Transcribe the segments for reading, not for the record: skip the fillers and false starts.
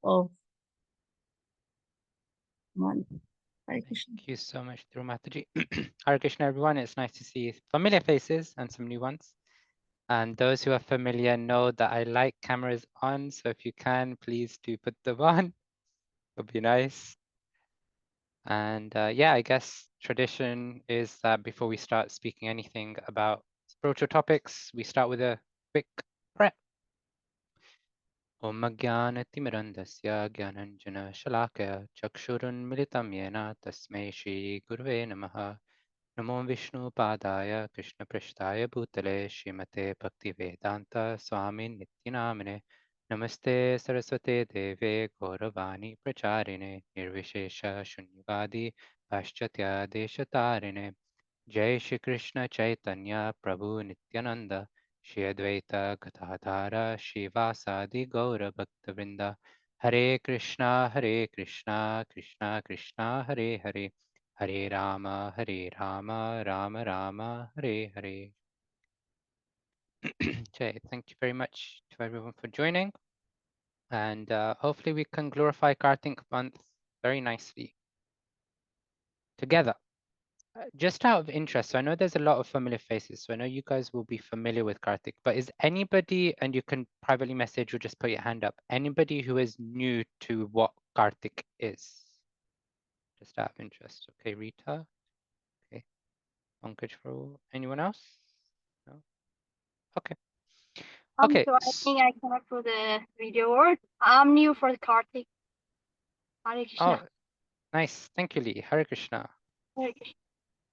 of month. Hare Krishna. Thank you so much, Dhruv. Hare Krishna, everyone. It's nice to see familiar faces and some new ones. And those who are familiar know that I like cameras on. So if you can, please do put them on. It'll be nice. And yeah, I guess tradition is that before we start speaking anything about spiritual topics, we start with a quick prayer. Om Jnana-timirandasya Gyananjana Shalakaya Chakshurunmilitam Yena Tasmai Shri Gurve Namaha Namo Vishnu Padaya Krishna Prishtaya Bhutale Srimate Bhaktivedanta Swami Nityanamine Namaste Saraswate Deve Gauravani Pracharine Nirvishesha Shunyavadi Paschatya Deshatarine Jai Shri Krishna Chaitanya Prabhu Nityananda Shri Advaita Gadadhara Shivasadi Gaura Bhaktavrinda Hare Krishna Krishna Krishna Hare Hare Hare Rama Rama Rama Hare Hare. Jai, thank you very much to everyone for joining, and hopefully we can glorify Kartik month very nicely together. Just out of interest, so I know there's a lot of familiar faces, so I know you guys will be familiar with Kartik, but is anybody, and you can privately message or just put your hand up, anybody who is new to what Kartik is? Just out of interest. Okay, Rita. Okay, Pankaj, for anyone else? No? Okay. Okay. So I think I cannot do the video word. I'm new for the Kartik. Hare Oh, Krishna. nice. Thank you, Lee. Hare Krishna. Hare Krishna.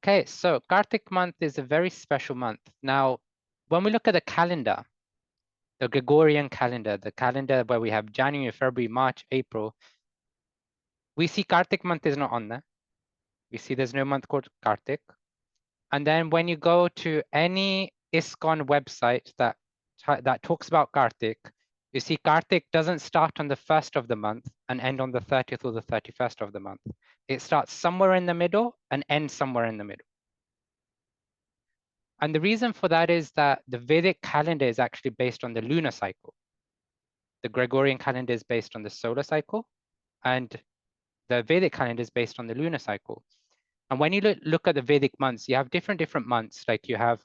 Okay, so Kartik month is a very special month. Now, when we look at the calendar, the Gregorian calendar, the calendar where we have January, February, March, April, we see Kartik month is not on there. We see there's no month called Kartik. And then when you go to any ISKCON website that talks about Kartik, you see Kartik doesn't start on the 1st of the month and end on the 30th or the 31st of the month. It starts somewhere in the middle and ends somewhere in the middle. And the reason for that is that the Vedic calendar is actually based on the lunar cycle. The Gregorian calendar is based on the solar cycle, and the Vedic calendar is based on the lunar cycle. And when you look at the Vedic months, you have different months. Like you have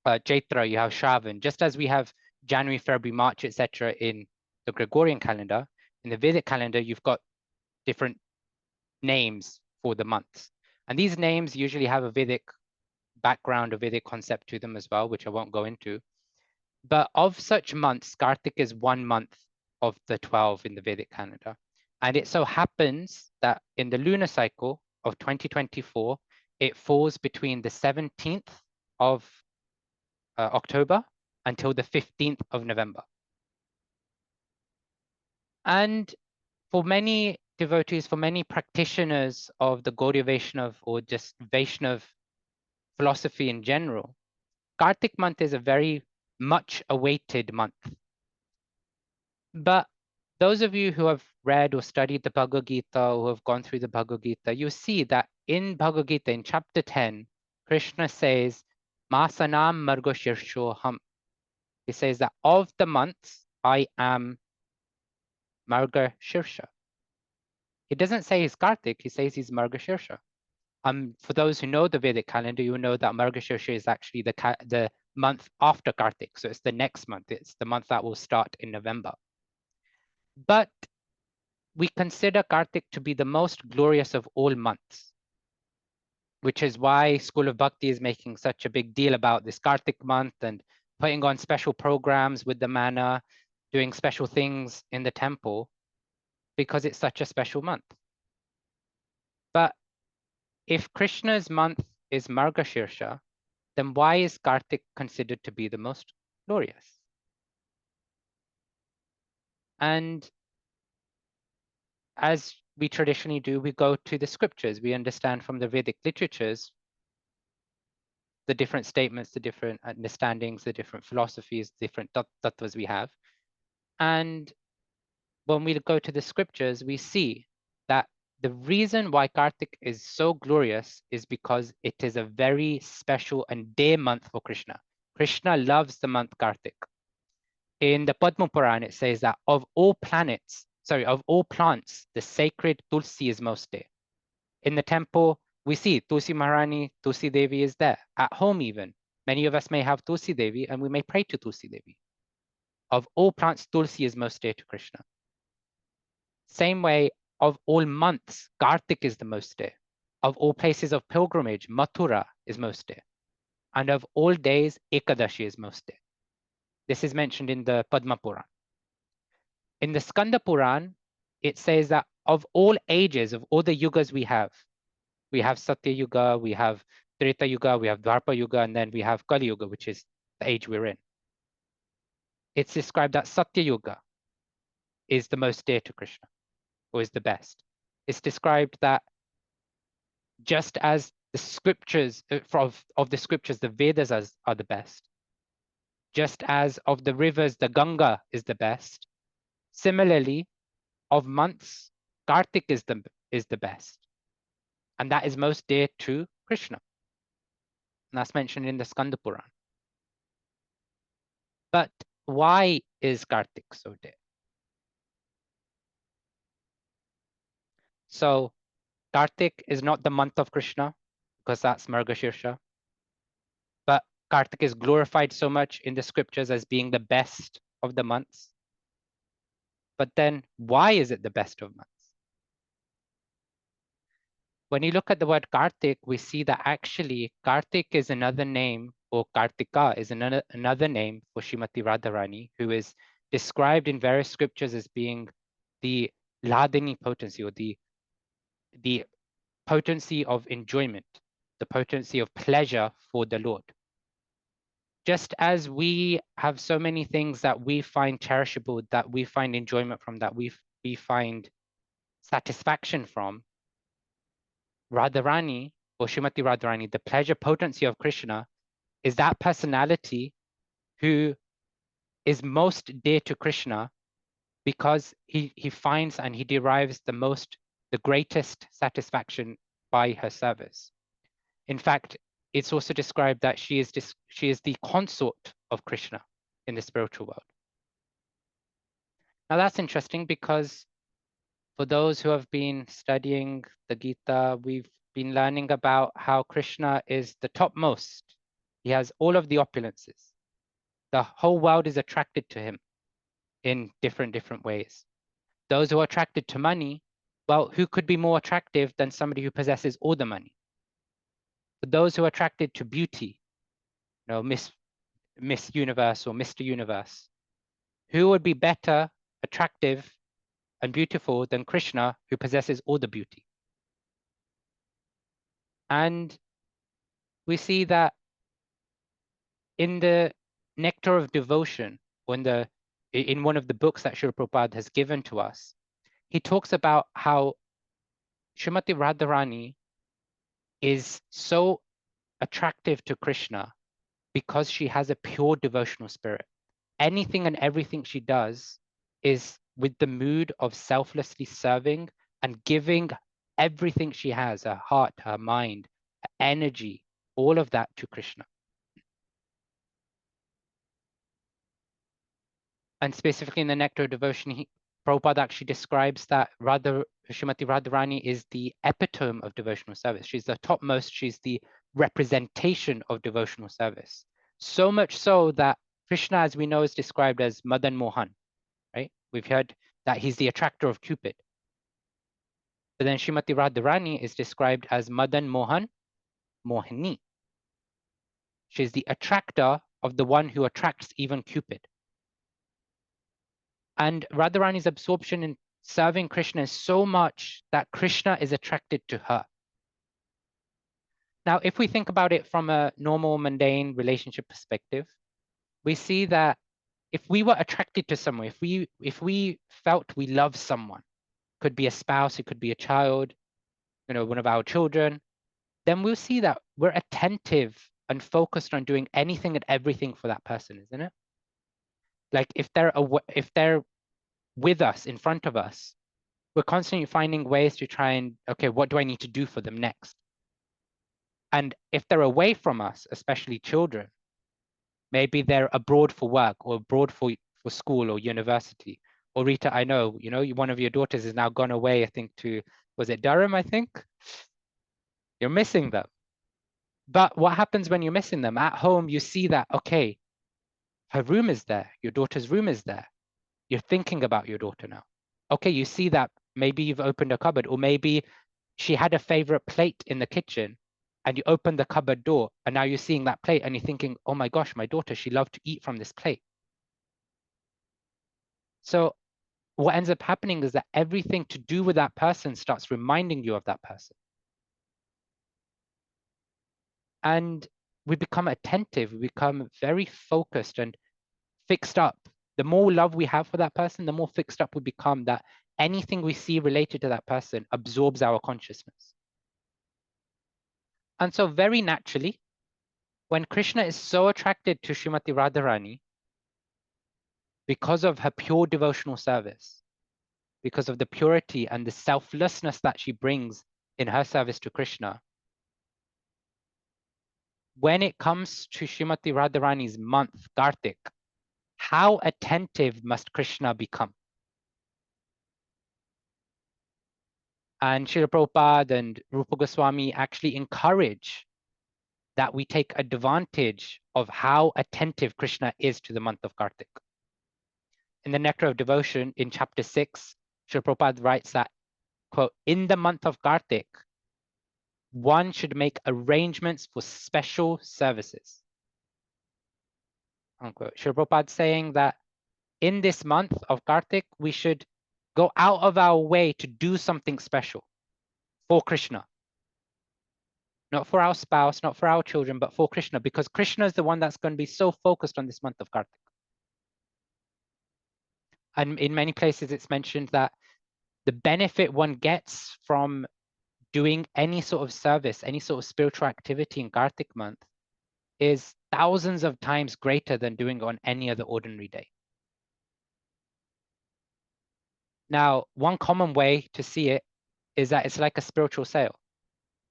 Chaitra, you have Shravan, just as we have January, February, March, etc. in the Gregorian calendar. In the Vedic calendar, you've got different names for the months. And these names usually have a Vedic background, a Vedic concept to them as well, which I won't go into. But of such months, Kartik is 1 month of the 12 in the Vedic calendar. And it so happens that in the lunar cycle of 2024, it falls between the 17th of October until the 15th of November. And for many devotees, for many practitioners of the Gaudiya Vaishnav or just Vaishnav philosophy in general, Kartik month is a very much awaited month. But those of you who have read or studied the Bhagavad Gita or have gone through the Bhagavad Gita, you see that in Bhagavad Gita, in chapter 10, Krishna says, Masanam Margashirshoham. He says that of the months, I am Margashirsha. He doesn't say he's Kartik, he says he's Margashirsha. For those who know the Vedic calendar, you know that Margashirsha is actually the month after Kartik. So it's the next month. It's the month that will start in November. But we consider Kartik to be the most glorious of all months, which is why School of Bhakti is making such a big deal about this Kartik month and putting on special programs with the manna, doing special things in the temple, because it's such a special month. But if Krishna's month is Margashirsha, then why is Kartik considered to be the most glorious? And as we traditionally do, we go to the scriptures. We understand from the Vedic literatures the different statements, the different understandings, the different philosophies, different tattvas we have. And when we go to the scriptures, we see that the reason why Kartik is so glorious is because it is a very special and dear month for Krishna. Krishna loves the month Kartik. In the Padma Puran, it says that of all planets, sorry, of all plants, the sacred Tulsi is most dear. In the temple, we see Tulsi Maharani, Tulsi Devi is there. At home even, many of us may have Tulsi Devi and we may pray to Tulsi Devi. Of all plants, Tulsi is most dear to Krishna. Same way, of all months, Kartik is the most dear. Of all places of pilgrimage, Mathura is most dear. And of all days, Ekadashi is most dear. This is mentioned in the Padma Puran. In the Skanda Puran, it says that of all ages, of all the yugas we have Satya Yuga, we have Treta Yuga, we have Dwapara Yuga, and then we have Kali Yuga, which is the age we're in. It's described that Satya Yuga is the most dear to Krishna, or is the best. It's described that just as the scriptures, of the scriptures, the Vedas are the best, just as of the rivers, the Ganga is the best, similarly, of months, Kartik is the best. And that is most dear to Krishna. And that's mentioned in the Skanda Puran. But why is Kartik so dear? So Kartik is not the month of Krishna, because that's Margashirsha. But Kartik is glorified so much in the scriptures as being the best of the months. But then why is it the best of months? When you look at the word Kartik, we see that actually Kartik is another name, or Kartika is another name for Srimati Radharani, who is described in various scriptures as being the Ladini potency, or the potency of enjoyment, the potency of pleasure for the Lord. Just as we have so many things that we find cherishable, that we find enjoyment from, that we find satisfaction from, Radharani, or Srimati Radharani, the pleasure potency of Krishna, is that personality who is most dear to Krishna because he finds and he derives the greatest satisfaction by her service. In fact, it's also described that she is the consort of Krishna in the spiritual world. Now that's interesting because for those who have been studying the Gita, we've been learning about how Krishna is the topmost. He has all of the opulences. The whole world is attracted to him in different ways. Those who are attracted to money, well, who could be more attractive than somebody who possesses all the money? For those who are attracted to beauty, you know, Miss Universe or Mr. Universe, who would be better, attractive, and beautiful than Krishna, who possesses all the beauty? And we see that in the Nectar of Devotion, in one of the books that Srila Prabhupada has given to us, he talks about how Srimati Radharani is so attractive to Krishna because she has a pure devotional spirit. Anything and everything she does is with the mood of selflessly serving and giving everything she has, her heart, her mind, her energy, all of that to Krishna. And specifically in the Nectar of Devotion, Prabhupada actually describes that Srimati Radharani is the epitome of devotional service. She's the topmost, she's the representation of devotional service. So much so that Krishna, as we know, is described as Madan Mohan, right? We've heard that he's the attractor of Cupid. But then Srimati Radharani is described as Madan Mohan Mohini. She's the attractor of the one who attracts even Cupid. And Radharani's absorption in serving Krishna is so much that Krishna is attracted to her. Now, if we think about it from a normal, mundane relationship perspective, we see that if we were attracted to someone, if we felt we love someone, could be a spouse, it could be a child, you know, one of our children, then we'll see that we're attentive and focused on doing anything and everything for that person, isn't it? Like if they're with us, in front of us, we're constantly finding ways to try and, okay, what do I need to do for them next? And if they're away from us, especially children, maybe they're abroad for work or abroad for school or university, Or Rita, I know, one of your daughters has now gone away, I think was it Durham, I think? You're missing them. But what happens when you're missing them? At home, you see that, okay, her room is there. Your daughter's room is there. You're thinking about your daughter now. Okay, you see that maybe you've opened a cupboard, or maybe she had a favorite plate in the kitchen and you open the cupboard door and now you're seeing that plate and you're thinking, oh my gosh, my daughter, she loved to eat from this plate. So what ends up happening is that everything to do with that person starts reminding you of that person. And we become attentive, we become very focused and fixed up. The more love we have for that person, the more fixed up we become, that anything we see related to that person absorbs our consciousness. And so very naturally, when Krishna is so attracted to Srimati Radharani, because of her pure devotional service, because of the purity and the selflessness that she brings in her service to Krishna, when it comes to Srimati Radharani's month, Kartik, how attentive must Krishna become? And Srila Prabhupada and Rupa Goswami actually encourage that we take advantage of how attentive Krishna is to the month of Kartik. In the Nectar of Devotion, in chapter 6, Srila Prabhupada writes that, quote, in the month of Kartik, one should make arrangements for special services. Unquote. Srila Prabhupada saying that in this month of Kartik, we should go out of our way to do something special for Krishna. Not for our spouse, not for our children, but for Krishna, because Krishna is the one that's going to be so focused on this month of Kartik. And in many places, it's mentioned that the benefit one gets from doing any sort of service, any sort of spiritual activity in Kartik month is thousands of times greater than doing it on any other ordinary day. Now, one common way to see it is that it's like a spiritual sale.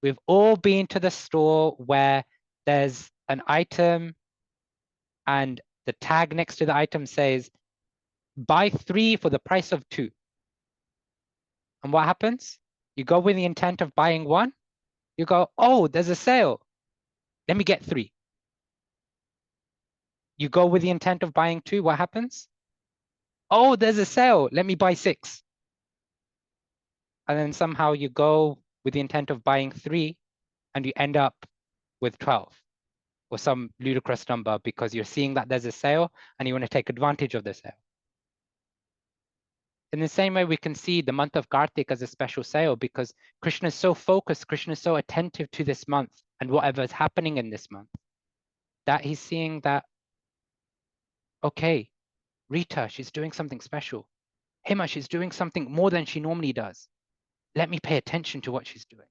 We've all been to the store where there's an item and the tag next to the item says, buy 3 for the price of 2. And what happens? You go with the intent of buying 1. You go, oh, there's a sale. Let me get 3. You go with the intent of buying 2. What happens? Oh, there's a sale. Let me buy 6. And then somehow you go with the intent of buying 3 and you end up with 12 or some ludicrous number because you're seeing that there's a sale and you want to take advantage of the sale. In the same way, we can see the month of Kartik as a special sale because Krishna is so focused, Krishna is so attentive to this month and whatever is happening in this month, that he's seeing that, okay, Rita, she's doing something special. Hema, she's doing something more than she normally does. Let me pay attention to what she's doing.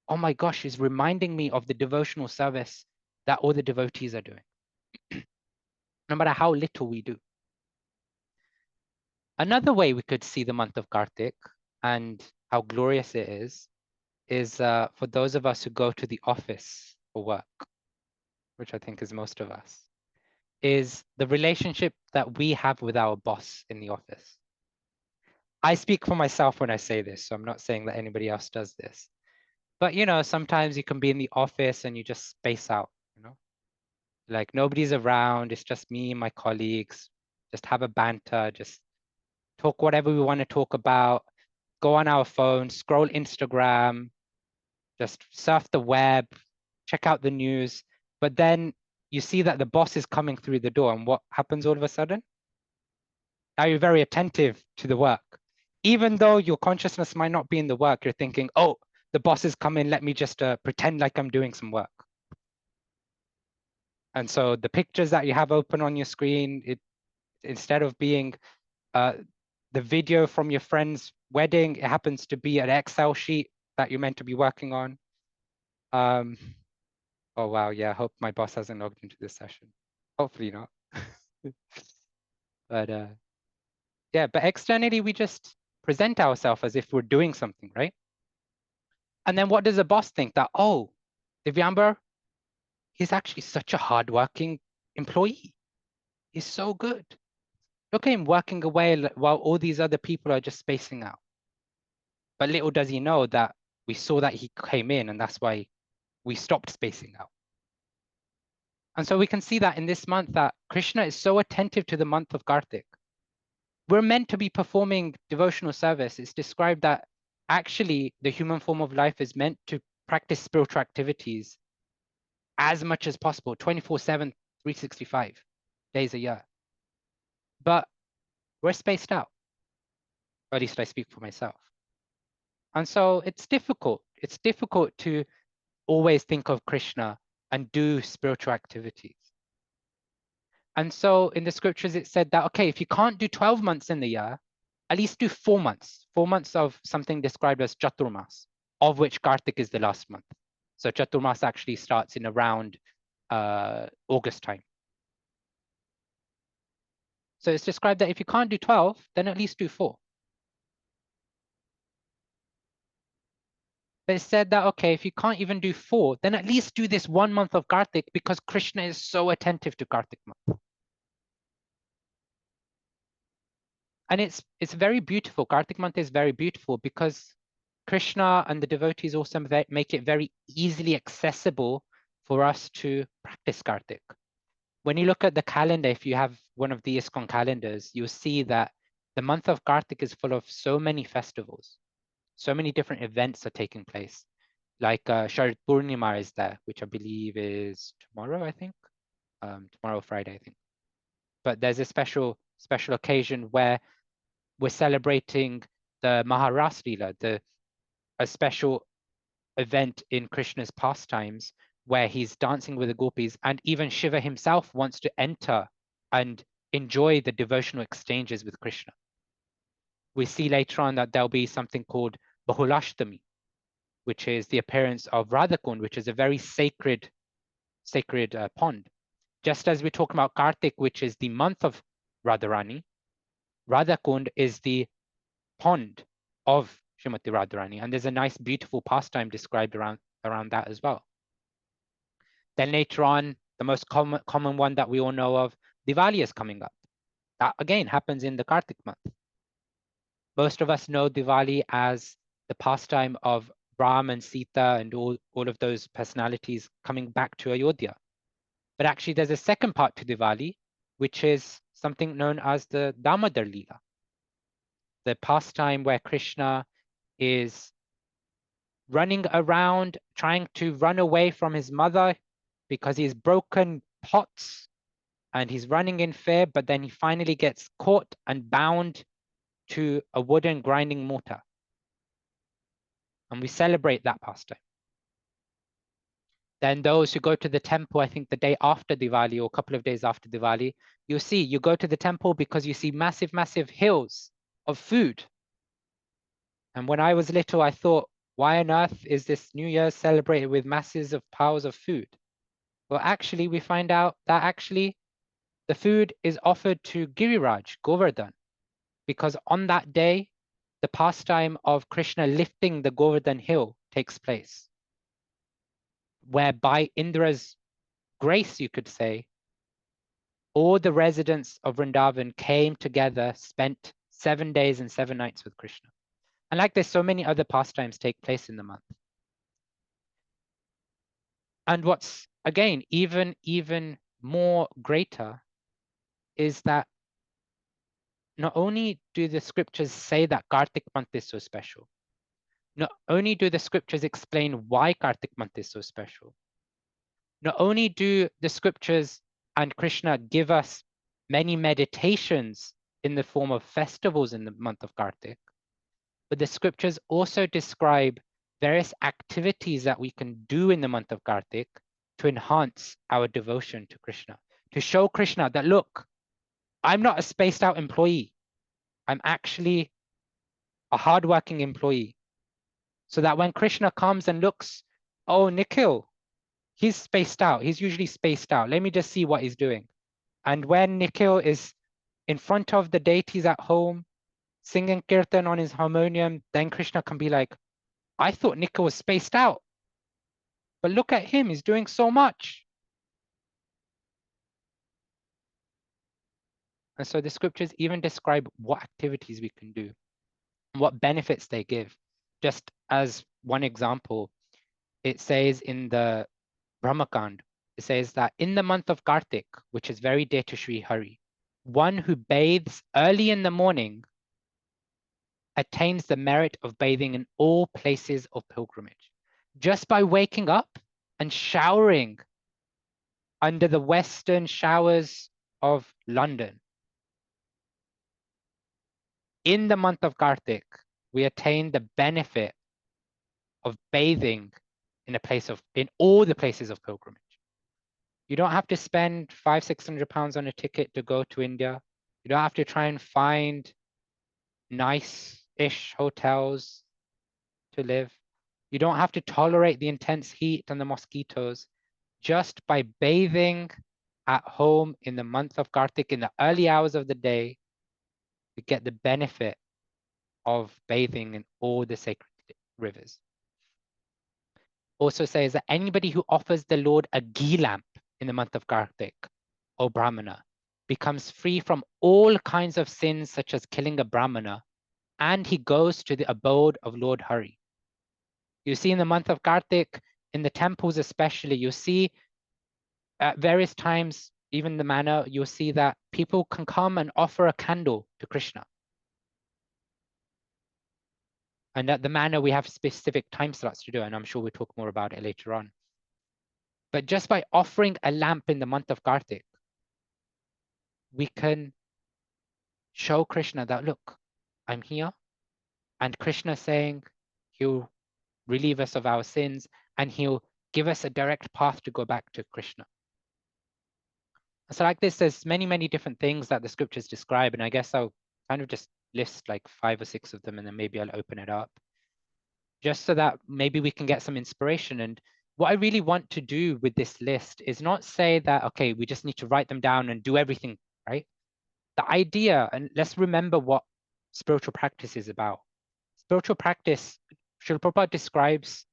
Oh my gosh, she's reminding me of the devotional service that all the devotees are doing, no matter how little we do. Another way we could see the month of Kartik and how glorious it is for those of us who go to the office for work, which I think is most of us, is the relationship that we have with our boss in the office. I speak for myself when I say this, so I'm not saying that anybody else does this. But, sometimes you can be in the office and you just space out, like nobody's around. It's just me and my colleagues, just have a banter, just talk whatever we want to talk about, go on our phone, scroll Instagram, just surf the web, check out the news. But then you see that the boss is coming through the door and what happens all of a sudden? Now you're very attentive to the work. Even though your consciousness might not be in the work, you're thinking, oh, the boss is coming, let me just pretend like I'm doing some work. And so the pictures that you have open on your screen, instead of being the video from your friend's wedding, it happens to be an Excel sheet that you're meant to be working on. Oh, wow, yeah, I hope my boss hasn't logged into this session. Hopefully not. But yeah, but externally, we just present ourselves as if we're doing something, right? And then what does the boss think? That, oh, Divyambar, he's actually such a hardworking employee. He's so good. Look at him working away while all these other people are just spacing out. But little does he know that we saw that he came in, and that's why we stopped spacing out. And so we can see that in this month that Krishna is so attentive to the month of Kartik. We're meant to be performing devotional service. It's described that actually the human form of life is meant to practice spiritual activities as much as possible, 24/7, 365 days a year. But we're spaced out, or at least I speak for myself. And so it's difficult. It's difficult to always think of Krishna and do spiritual activities. And so in the scriptures, it said that, okay, if you can't do 12 months in the year, at least do 4 months, 4 months of something described as Chaturmas, of which Kartik is the last month. So Chaturmas actually starts in around August time. So it's described that if you can't do 12, then at least do 4. But it said that, okay, if you can't even do 4, then at least do this 1 month of Kartik because Krishna is so attentive to Kartik month. And it's very beautiful. Kartik month is very beautiful because Krishna and the devotees also make it very easily accessible for us to practice Kartik. When you look at the calendar, if you have one of the ISKCON calendars, you'll see that the month of Kartik is full of so many festivals. So many different events are taking place. Like Sharad Purnima is there, which I believe is tomorrow, I think. Tomorrow, Friday, I think. But there's a special occasion where we're celebrating the Maharas Leela, a special event in Krishna's pastimes where he's dancing with the gopis, and even Shiva himself wants to enter and enjoy the devotional exchanges with Krishna. We see later on that there'll be something called Bahulashtami, which is the appearance of Radhakund, which is a very sacred pond. Just as we talk about Kartik, which is the month of Radharani, Radhakund is the pond of Srimati Radharani, and there's a nice, beautiful pastime described around that as well. Then later on, the most common one that we all know of, Diwali is coming up. That again happens in the Kartik month. Most of us know Diwali as the pastime of Ram and Sita and all of those personalities coming back to Ayodhya. But actually there's a second part to Diwali, which is something known as the Damodar Leela, the pastime where Krishna is running around trying to run away from his mother because he's broken pots and he's running in fear, but then he finally gets caught and bound to a wooden grinding mortar. And we celebrate that pastime. Then those who go to the temple, I think the day after Diwali or a couple of days after Diwali, you go to the temple because you see massive, massive hills of food. And when I was little, I thought, why on earth is this New Year celebrated with masses of piles of food? Well, actually, we find out that actually the food is offered to Giriraj, Govardhan, because on that day, the pastime of Krishna lifting the Govardhan hill takes place, where by Indra's grace, you could say, all the residents of Vrindavan came together, spent 7 days and 7 nights with Krishna. And like this, so many other pastimes take place in the month. And what's, again, even more greater is that not only do the scriptures say that Kartik month is so special, not only do the scriptures explain why Kartik month is so special, not only do the scriptures and Krishna give us many meditations in the form of festivals in the month of Kartik, but the scriptures also describe various activities that we can do in the month of Kartik to enhance our devotion to Krishna, to show Krishna that, look, I'm not a spaced out employee. I'm actually a hardworking employee. So that when Krishna comes and looks, oh, Nikhil, he's spaced out. He's usually spaced out. Let me just see what he's doing. And when Nikhil is in front of the deities at home, singing kirtan on his harmonium, then Krishna can be like, I thought Nikhil was spaced out. But look at him, he's doing so much. And so the scriptures even describe what activities we can do, what benefits they give. Just as one example, it says in the Brahmakand, it says that in the month of Kartik, which is very dear to Sri Hari, one who bathes early in the morning attains the merit of bathing in all places of pilgrimage. Just by waking up and showering under the western showers of London, in the month of Kartik, we attain the benefit of bathing in all the places of pilgrimage. You don't have to spend £500-600 on a ticket to go to India. You don't have to try and find nice-ish hotels to live. You don't have to tolerate the intense heat and the mosquitoes. Just by bathing at home in the month of Kartik in the early hours of the day, you get the benefit of bathing in all the sacred rivers. Also says that anybody who offers the Lord a ghee lamp in the month of Kartik, O Brahmana, becomes free from all kinds of sins such as killing a Brahmana, and he goes to the abode of Lord Hari. You see in the month of Kartik, in the temples especially, you see at various times, even the manner, you'll see that people can come and offer a candle to Krishna. And at the manner, we have specific time slots to do, and I'm sure we'll talk more about it later on. But just by offering a lamp in the month of Kartik, we can show Krishna that, look, I'm here. And Krishna saying he'll relieve us of our sins and he'll give us a direct path to go back to Krishna. So like this, there's many, many different things that the scriptures describe. And I guess I'll kind of just list like 5 or 6 of them, and then maybe I'll open it up just so that maybe we can get some inspiration. And what I really want to do with this list is not say that, okay, we just need to write them down and do everything, right? The idea, and let's remember what spiritual practice is about. Spiritual practice, Srila Prabhupada describes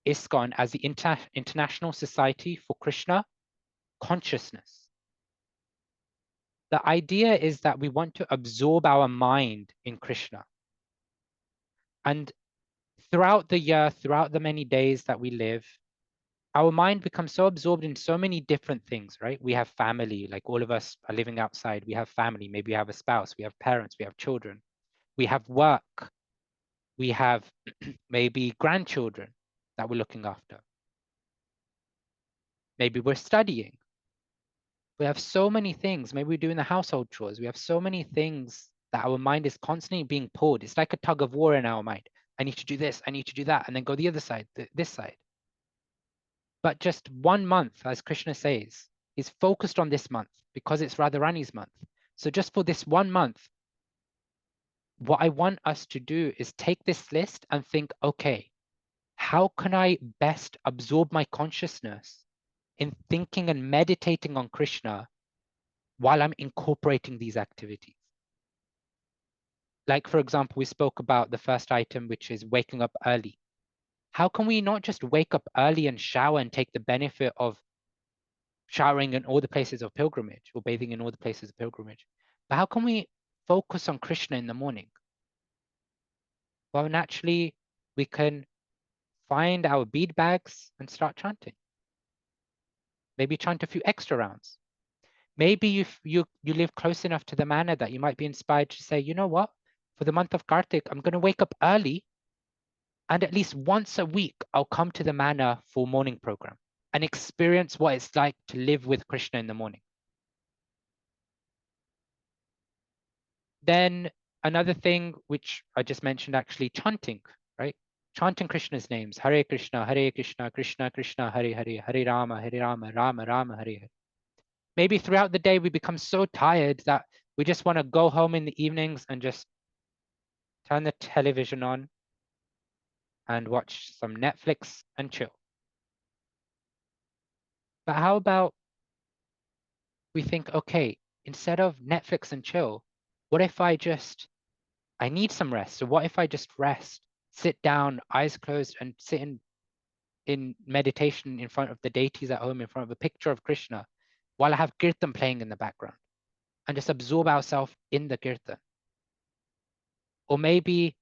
ISKCON as the International Society for Krishna Consciousness. The idea is that we want to absorb our mind in Krishna. And throughout the year, throughout the many days that we live, our mind becomes so absorbed in so many different things, right? We have family, like all of us are living outside. We have family, maybe we have a spouse, we have parents, we have children. We have work, we have maybe grandchildren that we're looking after. Maybe we're studying. We have so many things. Maybe we're doing the household chores. We have so many things that our mind is constantly being pulled. It's like a tug of war in our mind. I need to do this, I need to do that, and then go the other side, this side. But just 1 month, as Krishna says, is focused on this month because it's Radharani's month. So just for this 1 month, what I want us to do is take this list and think, okay, how can I best absorb my consciousness in thinking and meditating on Krishna while I'm incorporating these activities? Like, for example, we spoke about the first item, which is waking up early. How can we not just wake up early and shower and take the benefit of showering in all the places of pilgrimage or bathing in all the places of pilgrimage, but how can we focus on Krishna in the morning? Well, naturally, we can find our bead bags and start chanting. Maybe chant a few extra rounds. Maybe you live close enough to the manor that you might be inspired to say, you know what? For the month of Kartik, I'm going to wake up early, and at least once a week, I'll come to the manor for morning program and experience what it's like to live with Krishna in the morning. Then another thing, which I just mentioned, actually chanting, right? Chanting Krishna's names, Hare Krishna, Krishna Krishna, Hare Hare, Hare Rama, Rama Rama, Hare Hare. Maybe throughout the day, we become so tired that we just want to go home in the evenings and just turn the television on and watch some Netflix and chill. But how about we think, okay, instead of Netflix and chill, what if I need some rest. So what if I just rest, sit down, eyes closed, and sit in meditation in front of the deities at home, in front of a picture of Krishna, while I have kirtan playing in the background. and just absorb ourselves in the kirtan. Or maybe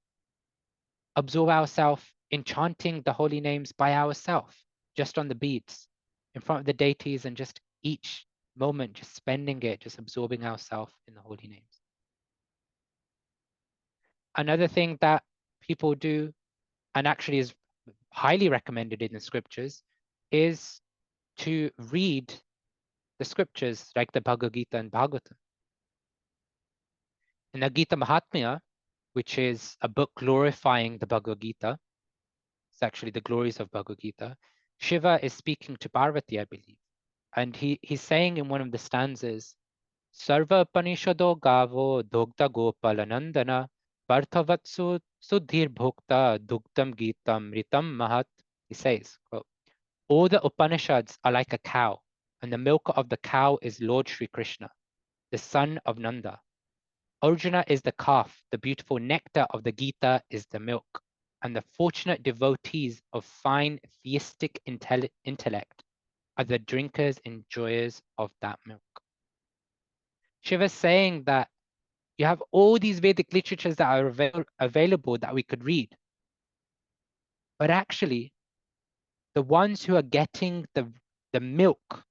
absorb ourselves in chanting the holy names by ourselves, just on the beads, in front of the deities, and just each moment, just spending it, just absorbing ourselves in the holy names. Another thing that people do, and actually is highly recommended in the scriptures, is to read the scriptures like the Bhagavad Gita and Bhagavatam. In the Gita Mahatmya, which is a book glorifying the Bhagavad Gita, it's actually the glories of Bhagavad Gita, Shiva is speaking to Parvati, I believe. And he's saying in one of the stanzas, Sarva Panishado Gavo Dogda Gopalanandana Parthavatsu Sudhir Bhokta Dugdam Gitam Ritam Mahat. He says, quote, all the Upanishads are like a cow, and the milk of the cow is Lord Sri Krishna, the son of Nanda. Arjuna is the calf, the beautiful nectar of the Gita is the milk, and the fortunate devotees of fine theistic intellect are the drinkers and enjoyers of that milk. Shiva's saying that you have all these Vedic literatures that are available that we could read, but actually, the ones who are getting the milk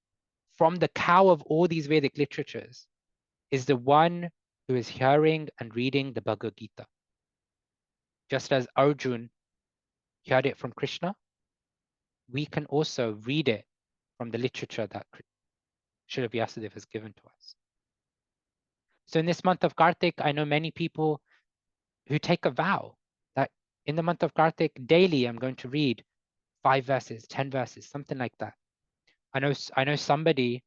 from the cow of all these Vedic literatures is the one who is hearing and reading the Bhagavad Gita. Just as Arjun heard it from Krishna, we can also read it from the literature that Srila Vyasadeva has given to us. So in this month of Kartik, I know many people who take a vow that in the month of Kartik, daily I'm going to read 5 verses, 10 verses, something like that. I know somebody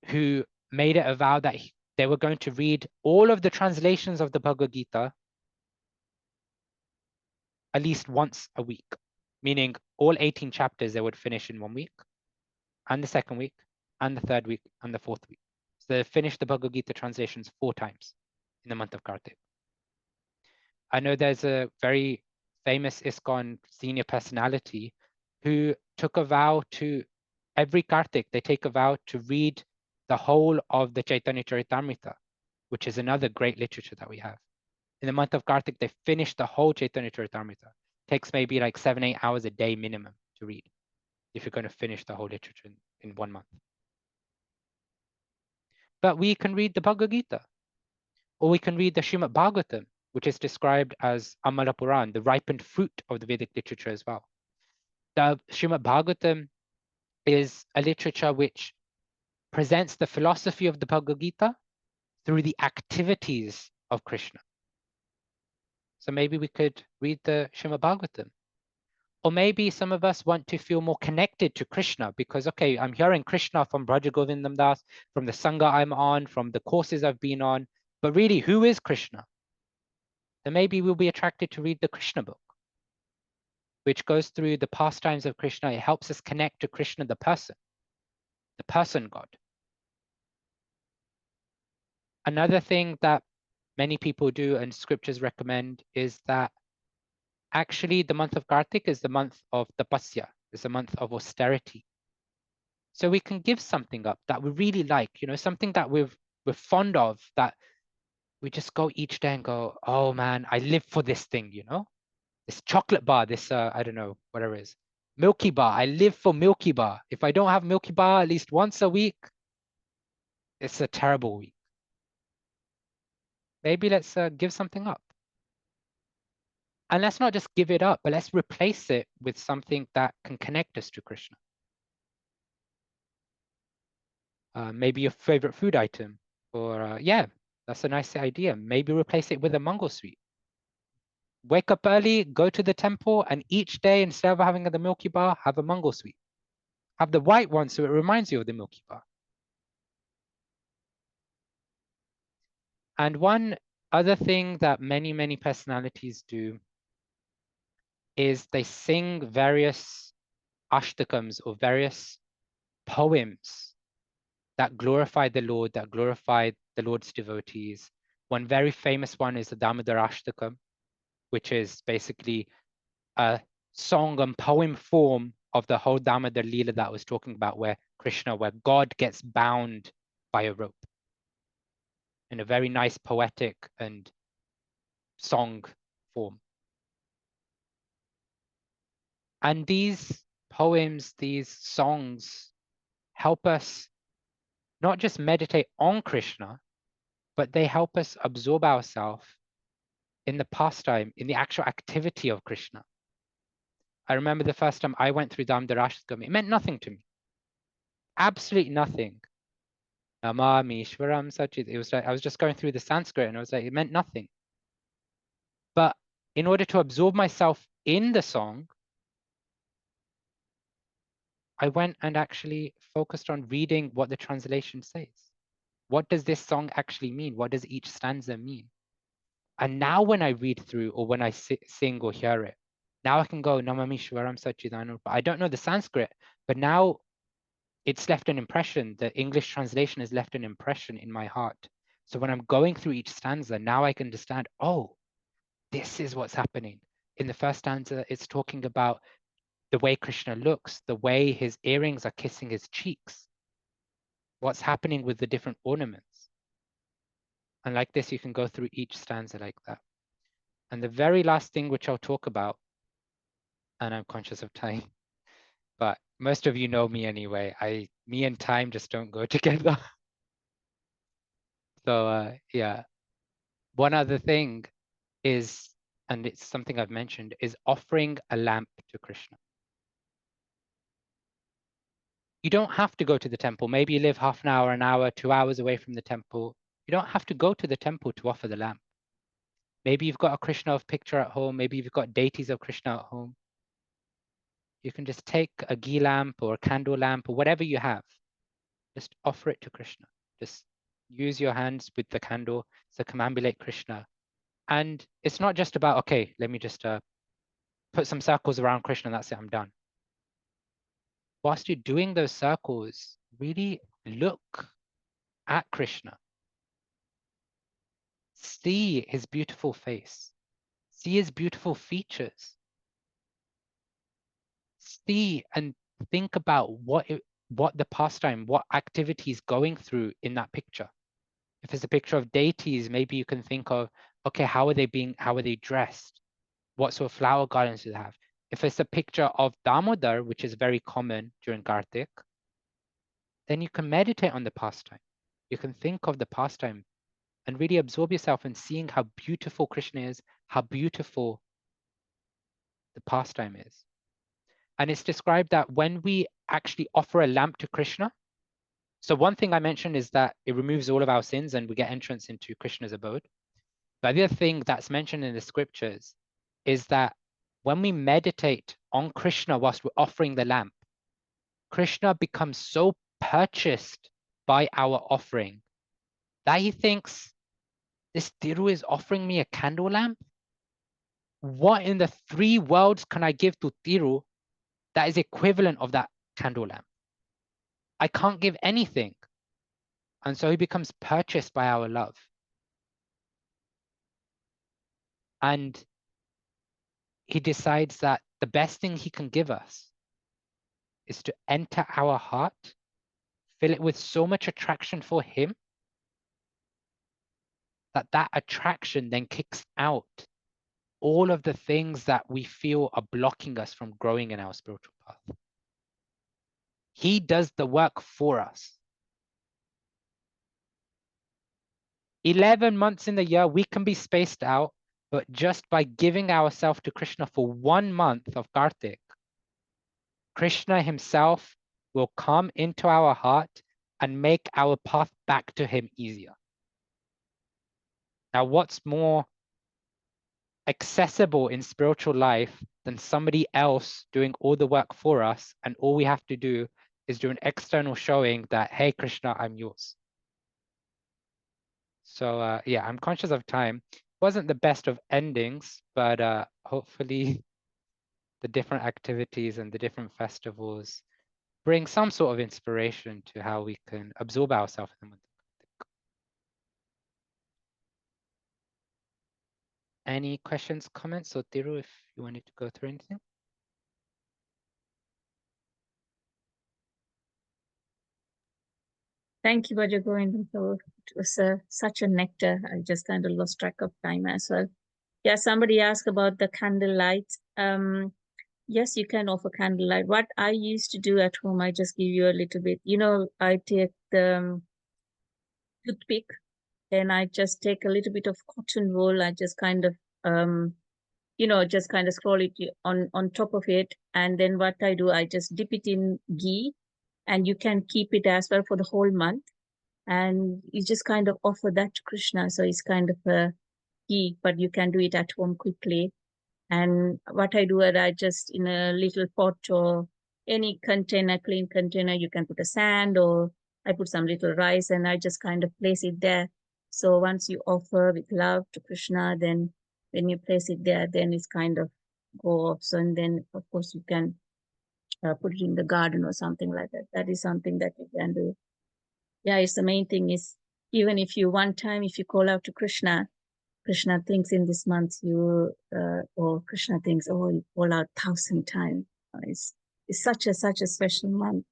who made it a vow that they were going to read all of the translations of the Bhagavad Gita at least once a week, meaning all 18 chapters they would finish in 1 week, and the second week, and the third week, and the fourth week. So they finished the Bhagavad Gita translations 4 times in the month of Kartik. I know there's a very famous ISKCON senior personality who took a vow to, every Kartik, they take a vow to read the whole of the Chaitanya Charitamrita, which is another great literature that we have. In the month of Kartik, they finish the whole Chaitanya Charitamrita. Takes maybe like 7-8 hours a day minimum to read if you're going to finish the whole literature in 1 month. But we can read the Bhagavad Gita, or we can read the Srimad Bhagavatam, which is described as Amala Puran, the ripened fruit of the Vedic literature as well. The Srimad Bhagavatam is a literature which presents the philosophy of the Bhagavad Gita through the activities of Krishna. So maybe we could read the Srimad Bhagavatam. Or maybe some of us want to feel more connected to Krishna because, okay, I'm hearing Krishna from Braja Govindam Das, from the Sangha I'm on, from the courses I've been on, but really, who is Krishna? Then maybe we'll be attracted to read the Krishna book, which goes through the pastimes of Krishna. It helps us connect to Krishna, the person God. Another thing that many people do and scriptures recommend is that actually the month of Kartik is the month of tapasya, is the month of austerity. So we can give something up that we really like, something that we're fond of, that we just go each day and go, oh man, I live for this thing, this chocolate bar, this, I don't know, whatever it is, Milky Bar. I live for Milky Bar. If I don't have Milky Bar at least once a week, it's a terrible week. Maybe let's give something up. And let's not just give it up, but let's replace it with something that can connect us to Krishna. Maybe your favorite food item, or yeah, that's a nice idea. Maybe replace it with a mango sweet. Wake up early, go to the temple, and each day, instead of having the Milky Bar, have a mango sweet. Have the white one so it reminds you of the Milky Bar. And one other thing that many, many personalities do is they sing various ashtakams or various poems that glorify the Lord, that glorify the Lord's devotees. One very famous one is the Damodar Ashtakam, which is basically a song and poem form of the whole Damodar Leela that I was talking about, where God gets bound by a rope. in a very nice poetic and song form. And these poems, these songs help us not just meditate on Krishna, but they help us absorb ourselves in the pastime, in the actual activity of Krishna. I remember the first time I went through Damdarashtakam, it meant nothing to me. Absolutely nothing. Namami Shvaram Sachit. It was like I was just going through the Sanskrit and I was like, it meant nothing. But in order to absorb myself in the song, I went and actually focused on reading what the translation says. What does this song actually mean? What does each stanza mean? And now when I read through or when I sing or hear it, now I can go, Namami Shvaram Sachidananda. I don't know the Sanskrit, but now it's left an impression. The English translation has left an impression in my heart. So when I'm going through each stanza, now I can understand, oh, this is what's happening. In the first stanza, it's talking about the way Krishna looks, the way his earrings are kissing his cheeks, what's happening with the different ornaments. And like this, you can go through each stanza like that. And the very last thing which I'll talk about, and I'm conscious of time, but most of you know me anyway. Me and time just don't go together. So yeah, one other thing is, and it's something I've mentioned, is offering a lamp to Krishna. You don't have to go to the temple. Maybe you live half an hour, 2 hours away from the temple. You don't have to go to the temple to offer the lamp. Maybe you've got a Krishna picture at home. Maybe you've got deities of Krishna at home. You can just take a ghee lamp or a candle lamp or whatever you have. Just offer it to Krishna. Just use your hands with the candle. So commambulate Krishna. And it's not just about, okay, let me just put some circles around Krishna. That's it, I'm done. Whilst you're doing those circles, really look at Krishna. See his beautiful face. See his beautiful features. See and think about what the pastime, what activity he's going through in that picture. If it's a picture of deities, maybe you can think of, okay, how are they dressed? What sort of flower gardens do they have? If it's a picture of Damodar, which is very common during Kartik, then you can meditate on the pastime. You can think of the pastime and really absorb yourself in seeing how beautiful Krishna is, how beautiful the pastime is. And it's described that when we actually offer a lamp to Krishna, so one thing I mentioned is that it removes all of our sins and we get entrance into Krishna's abode. But the other thing that's mentioned in the scriptures is that when we meditate on Krishna whilst we're offering the lamp, Krishna becomes so purchased by our offering that he thinks, this Tiru is offering me a candle lamp? What in the three worlds can I give to Tiru that is equivalent of that candle lamp? I can't give anything. And so he becomes purchased by our love. And he decides that the best thing he can give us is to enter our heart, fill it with so much attraction for him that that attraction then kicks out all of the things that we feel are blocking us from growing in our spiritual path. He does the work for us. 11 months in the year, we can be spaced out, but just by giving ourselves to Krishna for 1 month of Kartik, Krishna himself will come into our heart and make our path back to him easier. Now, what's more accessible in spiritual life than somebody else doing all the work for us, and all we have to do is do an external showing that, hey, Krishna, I'm yours. So yeah, I'm conscious of time. Wasn't the best of endings, but hopefully the different activities and the different festivals bring some sort of inspiration to how we can absorb ourselves in the month. Any questions, comments, or Tiru, if you wanted to go through anything? Thank you, Bhaja Govindam. It was such a nectar. I just kind of lost track of time as well. Yeah, somebody asked about the candlelight. Yes, you can offer candlelight. What I used to do at home, I just give you a little bit. You know, I take the toothpick and I just take a little bit of cotton wool. I just kind of, just kind of scroll it on top of it. And then what I do, I just dip it in ghee, and you can keep it as well for the whole month. And you just kind of offer that to Krishna. So it's kind of a ghee, but you can do it at home quickly. And what I do is I just, in a little pot or any container, clean container, you can put a sand, or I put some little rice, and I just kind of place it there. So once you offer with love to Krishna, then when you place it there, then it's kind of go off. So, and then of course you can put it in the garden or something like that. That is something that you can do. Yeah, it's the main thing is, even if you one time, if you call out to Krishna, Krishna thinks in this month you, or Krishna thinks, oh, you call out 1,000 times. It's such a special month,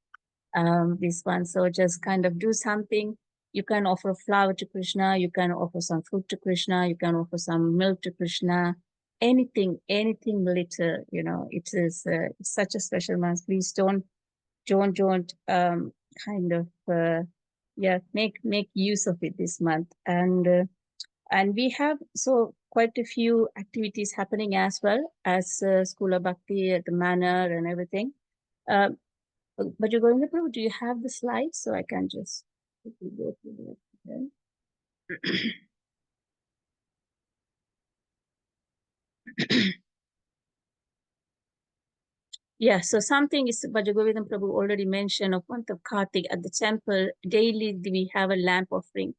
this one. So just kind of do something. You can offer a flower to Krishna. You can offer some fruit to Krishna. You can offer some milk to Krishna. Anything little, it is it's such a special month. Please don't kind of, make use of it this month. And we have quite a few activities happening as well as School of Bhakti at the manor and everything. But you're going to prove, do you have the slides? So I can just quickly go through that. Yeah, so something is Bhajagovidam Prabhu already mentioned of month of Kartik at the temple. Daily we have a lamp offering.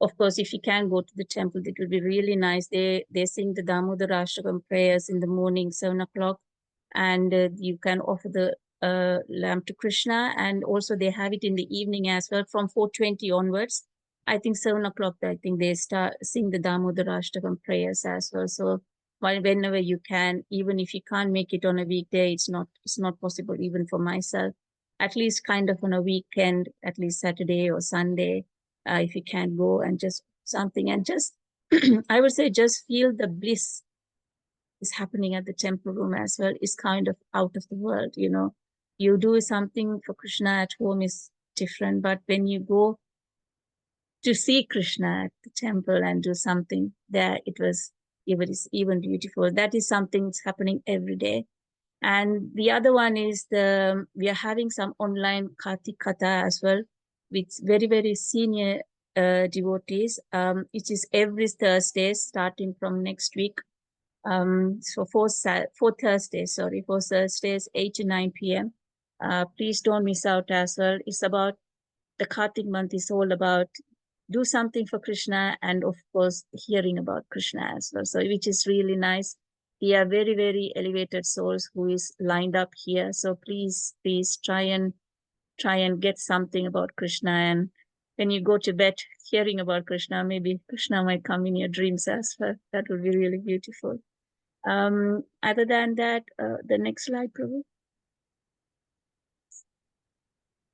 Of course, if you can go to the temple, it will be really nice. They sing the Damodara Ashtakam prayers in the morning, 7 o'clock, and you can offer the lamp to Krishna. And also they have it in the evening as well from 4:20 onwards. I think 7 o'clock, I think they start sing the Damodara Ashtakam prayers as well. So whenever you can, even if you can't make it on a weekday, it's not possible even for myself. At least kind of on a weekend, at least Saturday or Sunday, if you can go and just something, and just I would say just feel the bliss is happening at the temple room as well. Is kind of out of the world. You do something for Krishna at home is different, but when you go to see Krishna at the temple and do something there, it is even beautiful. That is something that's happening every day. And the other one is we are having some online Kartik Katha as well with very, very senior devotees. It is every Thursday starting from next week. So four Thursdays, 8 to 9 p.m. Please don't miss out as well. It's about the Kartik month is all about do something for Krishna, and of course hearing about Krishna as well. So which is really nice. We are very, very elevated souls who is lined up here. So please try and get something about Krishna. And when you go to bed hearing about Krishna, maybe Krishna might come in your dreams as well. That would be really beautiful. Other than that, the next slide, Prabhu.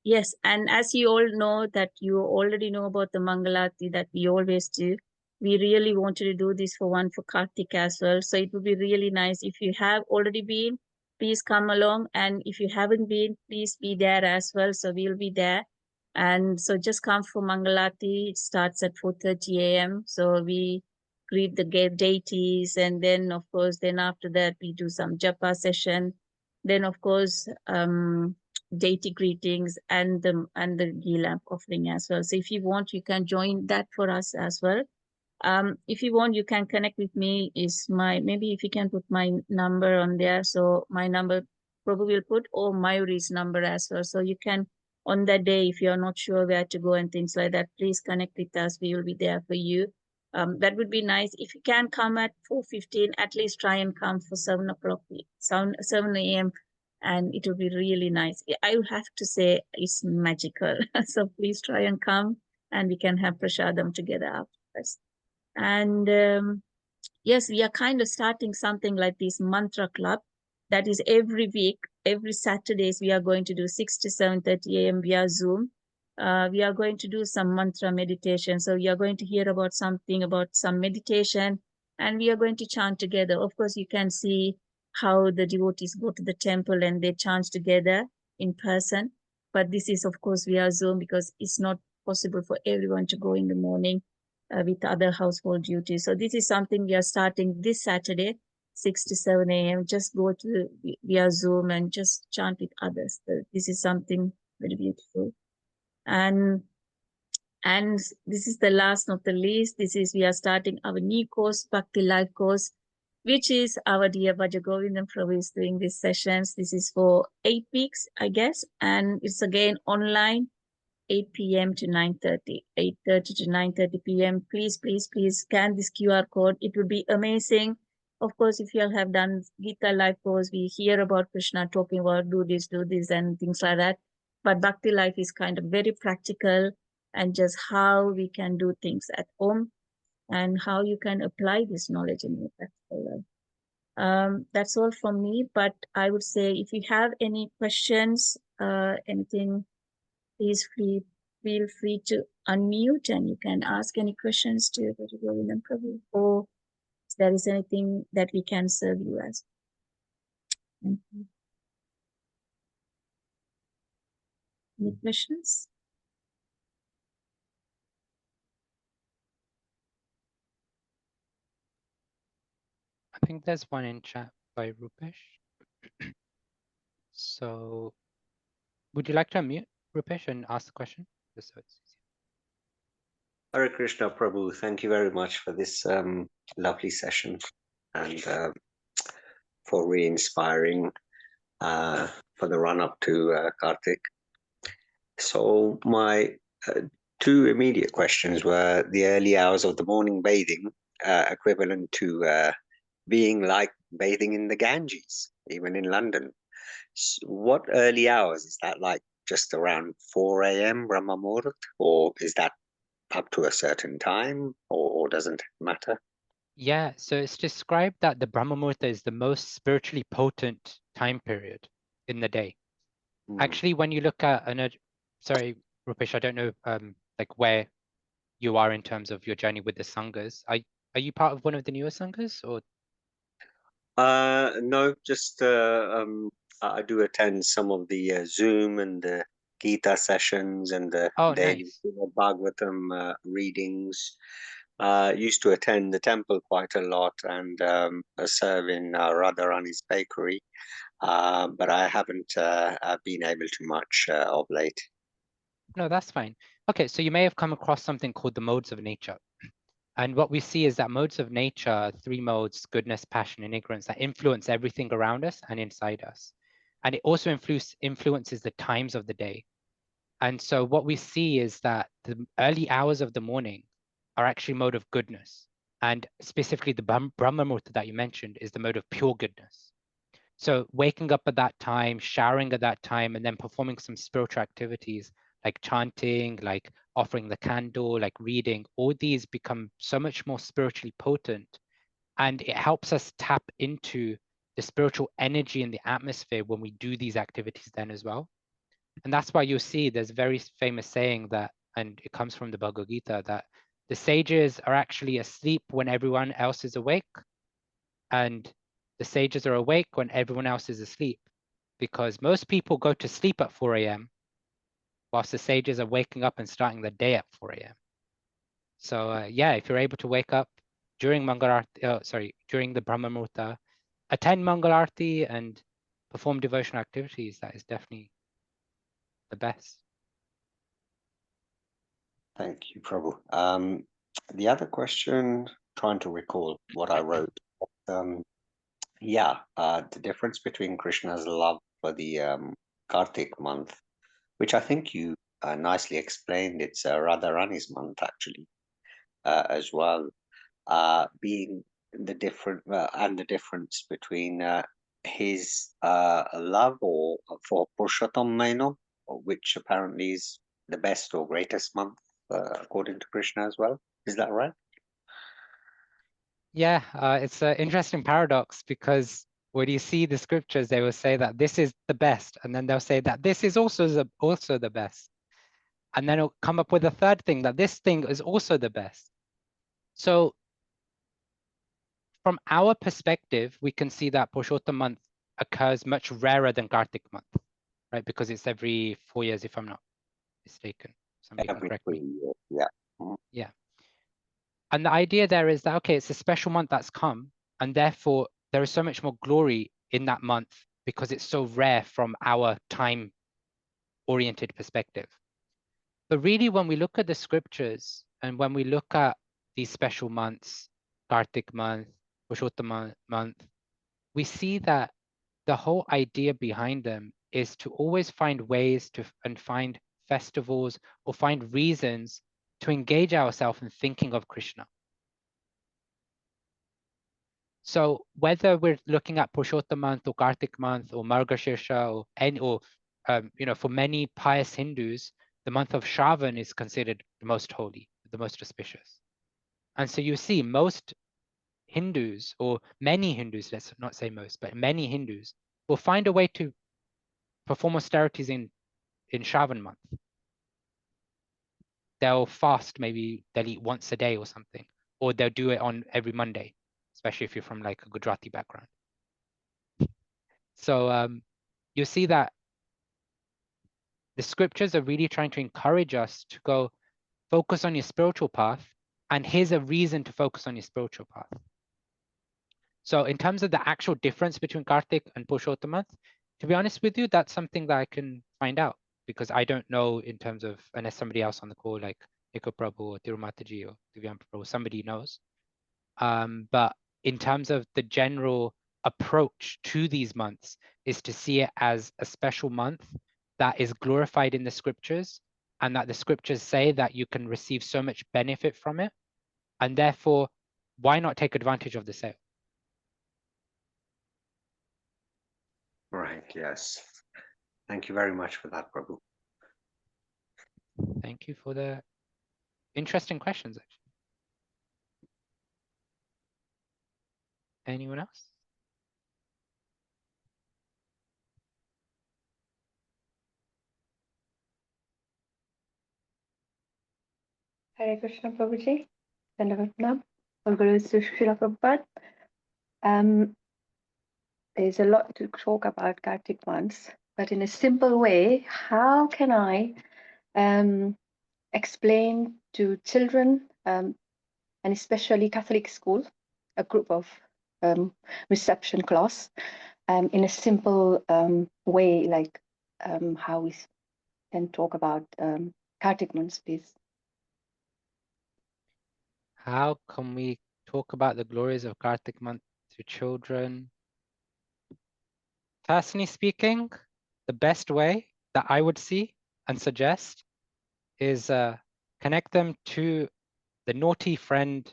Yes, and as you all know that you already know about the Mangalati that we always do, we really wanted to do this for Kartik as well. So it would be really nice if you have already been, please come along. And if you haven't been, please be there as well. So we'll be there. And so just come for Mangalati. It starts at 4:30 a.m. So we greet the deities. And then, of course, then after that, we do some japa session. Then, of course, deity greetings and the ghee lamp offering as well. So if you want, you can join that for us as well. If you want, you can connect with me. Maybe if you can put my number on there. So my number probably will put, or Mayuri's number as well. So you can, on that day, if you're not sure where to go and things like that, please connect with us. We will be there for you. That would be nice. If you can come at 4:15, at least try and come for 7 o'clock, 7 a.m. And it will be really nice. I would have to say it's magical. So please try and come, and we can have prasadam together afterwards. And yes, we are kind of starting something like this mantra club. That is every week, every Saturdays, we are going to do 6 to 7:30 a.m. via Zoom. we are going to do some mantra meditation. So you are going to hear about something about some meditation, and we are going to chant together. Of course, you can see how the devotees go to the temple and they chant together in person. But this is, of course, via Zoom because it's not possible for everyone to go in the morning with other household duties. So this is something we are starting this Saturday, 6 to 7 a.m. Just go to via Zoom and just chant with others. So this is something very beautiful. And this is the last not the least. This is we are starting our new course, Bhakti Life course, which is our dear Vajagovindam Prabhu is doing these sessions. This is for 8 weeks, I guess, and it's again online, 8 p.m. to 9:30, 8:30 to 9:30 p.m. Please, please, please scan this QR code. It would be amazing. Of course, if you all have done Gita Life course, we hear about Krishna talking about do this, and things like that. But Bhakti Life is kind of very practical and just how we can do things at home and how you can apply this knowledge in your practical life. That's all from me, but I would say if you have any questions, anything, please feel free to unmute and you can ask any questions to Govindam Prabhu, or if there is anything that we can serve you as. Thank you. Any questions? I think there's one in chat by Rupesh. So would you like to unmute, Rupesh, and ask the question? Just so it's easier. Hare Krishna Prabhu, thank you very much for this lovely session and for re-inspiring for the run-up to Kartik. So my two immediate questions were the early hours of the morning bathing, equivalent to being like bathing in the Ganges, even in London. So what early hours is that, like just around 4 a.m. Brahma Muhurat, or is that up to a certain time, or doesn't it matter? Yeah, so it's described that the Brahma Muhurta is the most spiritually potent time period in the day. Actually, when you look at sorry, Rupesh, I don't know like where you are in terms of your journey with the sanghas. Are you part of one of the newer sanghas, or? No, just I do attend some of the Zoom and the Gita sessions and the daily Nice. Bhagavatam readings. Used to attend the temple quite a lot and serve in Radharani's bakery, but I haven't been able to much of late. No, that's fine. Okay, so you may have come across something called the modes of nature. And what we see is that modes of nature, 3 modes, goodness, passion, and ignorance, that influence everything around us and inside us. And it also influences the times of the day. And so what we see is that the early hours of the morning are actually mode of goodness. And specifically the Brahma Muhurta that you mentioned is the mode of pure goodness. So waking up at that time, showering at that time, and then performing some spiritual activities like chanting, like offering the candle, like reading, all these become so much more spiritually potent. And it helps us tap into the spiritual energy in the atmosphere when we do these activities then as well. And that's why you'll see there's a very famous saying that, and it comes from the Bhagavad Gita, that the sages are actually asleep when everyone else is awake, and the sages are awake when everyone else is asleep, because most people go to sleep at 4 a.m. whilst the sages are waking up and starting the day at 4 a.m. So yeah, if you're able to wake up during during the Brahma Muhurta, attend Mangal Arti and perform devotional activities, that is definitely the best. Thank you, Prabhu. The other question, trying to recall what I wrote. The difference between Krishna's love for the Kartik month, which I think you nicely explained. It's Radharani's month actually as well. Being the difference between his love or for Purushottam Maino, which apparently is the best or greatest month according to Krishna as well. Is that right? Yeah, it's an interesting paradox, because when you see the scriptures, they will say that this is the best, and then they'll say that this is also the best. And then it'll come up with a third thing that this thing is also the best. So from our perspective, we can see that Purushottam month occurs much rarer than Kartik month, right? Because it's every 4 years, if I'm not mistaken. Somebody can Every correct 3 me. years, yeah. Yeah. And the idea there is that, okay, it's a special month that's come, and therefore there is so much more glory in that month because it's so rare from our time-oriented perspective. But really, when we look at the scriptures and when we look at these special months, Kartik month, Purushottam month, we see that the whole idea behind them is to always find ways to and find festivals or find reasons to engage ourselves in thinking of Krishna. So whether we're looking at Purushottam month or Kartik month or Margashirsha or any, or for many pious Hindus, the month of Shravan is considered the most holy, the most auspicious. And so you see most Hindus, or many Hindus, let's not say most, but many Hindus will find a way to perform austerities in Shravan month. They'll fast, maybe they'll eat once a day or something, or they'll do it on every Monday, especially if you're from like a Gujarati background. So you see that the scriptures are really trying to encourage us to go focus on your spiritual path, and here's a reason to focus on your spiritual path. So in terms of the actual difference between Kartik and Purushottam month, to be honest with you, that's something that I can find out, because I don't know in terms of, unless somebody else on the call, like Eko Prabhu or Tirumataji or Divyam Prabhu, somebody knows. But in terms of the general approach to these months is to see it as a special month that is glorified in the scriptures, and that the scriptures say that you can receive so much benefit from it. And therefore, why not take advantage of the sale? Right, yes. Thank you very much for that, Prabhu. Thank you for the interesting questions, actually. Anyone else? Hare Krishna Prabhuji, Dandavat All Gurus to Srila Prabhupada. There's a lot to talk about Kartik months, but in a simple way, how can I explain to children, and especially Catholic school, a group of reception class, in a simple way, like how we can talk about Kartik months, please? How can we talk about the glories of Kartik month to children? Personally speaking, the best way that I would see and suggest is connect them to the naughty friend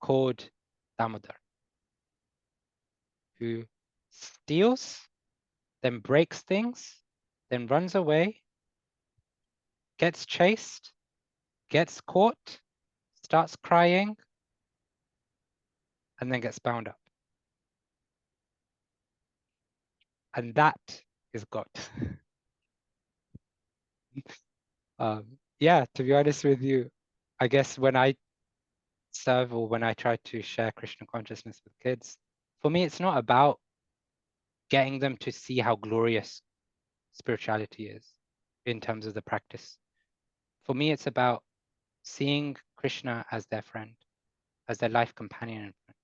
called Damodar, who steals, then breaks things, then runs away, gets chased, gets caught, starts crying, and then gets bound up. And that is God. Yeah, to be honest with you, I guess when I serve or when I try to share Krishna consciousness with kids, for me, it's not about getting them to see how glorious spirituality is in terms of the practice. For me, it's about seeing Krishna as their friend, as their life companion and friend.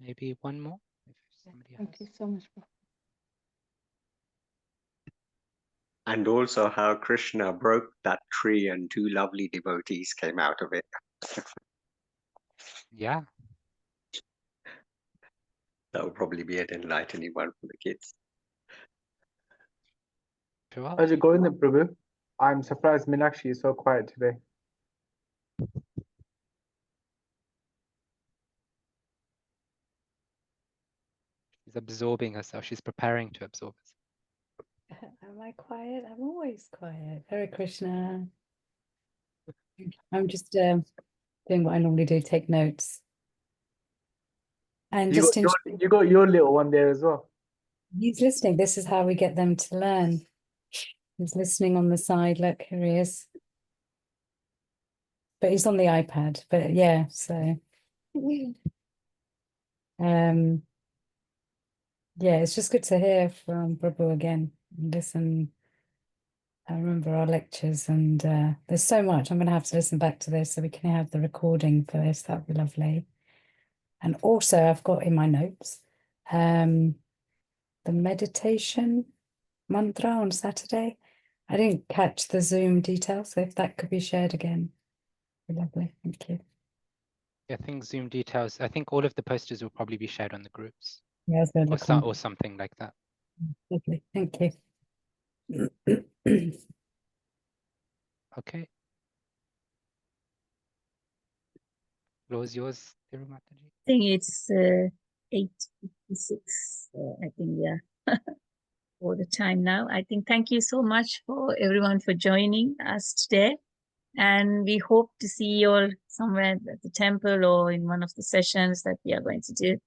Maybe one more, if somebody Thank has. you so much. And also how Krishna broke that tree and 2 lovely devotees came out of it. Yeah, That would probably be an enlightening one for the kids. sure. How's it going then, Prabhu? I'm surprised Meenakshi is so quiet today. She's absorbing herself. She's preparing to absorb herself. Am I quiet? I'm always quiet. Hare Krishna. I'm just doing what I normally do, take notes. And You just got you got your little one there as well. he's listening. This is how we get them to learn. He's listening on the side. Look, here he is. But he's on the iPad. But yeah, so yeah, it's just good to hear from Prabhu again. Listen, I remember our lectures, and there's so much. I'm going to have to listen back to this so we can have the recording for this. That would be lovely. And also, I've got in my notes the meditation mantra on Saturday. I didn't catch the Zoom details, so if that could be shared again, that'd be lovely. Thank you. I think Zoom details, I think all of the posters will probably be shared on the groups Yeah, I was going to or, look on. or something like that. Lovely. Thank you. Okay. Floor is yours, Tirumataji. I think it's 8:56. I think, yeah, for the time now. I think thank you so much for everyone for joining us today. And we hope to see you all somewhere at the temple or in one of the sessions that we are going to do.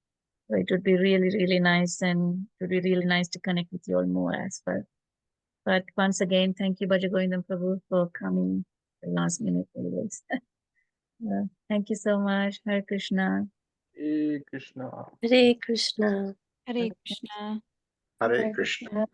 So it would be really, really nice, and it would be really nice to connect with you all more as well. But once again, thank you, Bhajagovindam Prabhu, for coming the last minute always. Thank you so much. Hare Krishna. Hey Krishna. Hare Krishna. Hare Krishna. Hare Krishna.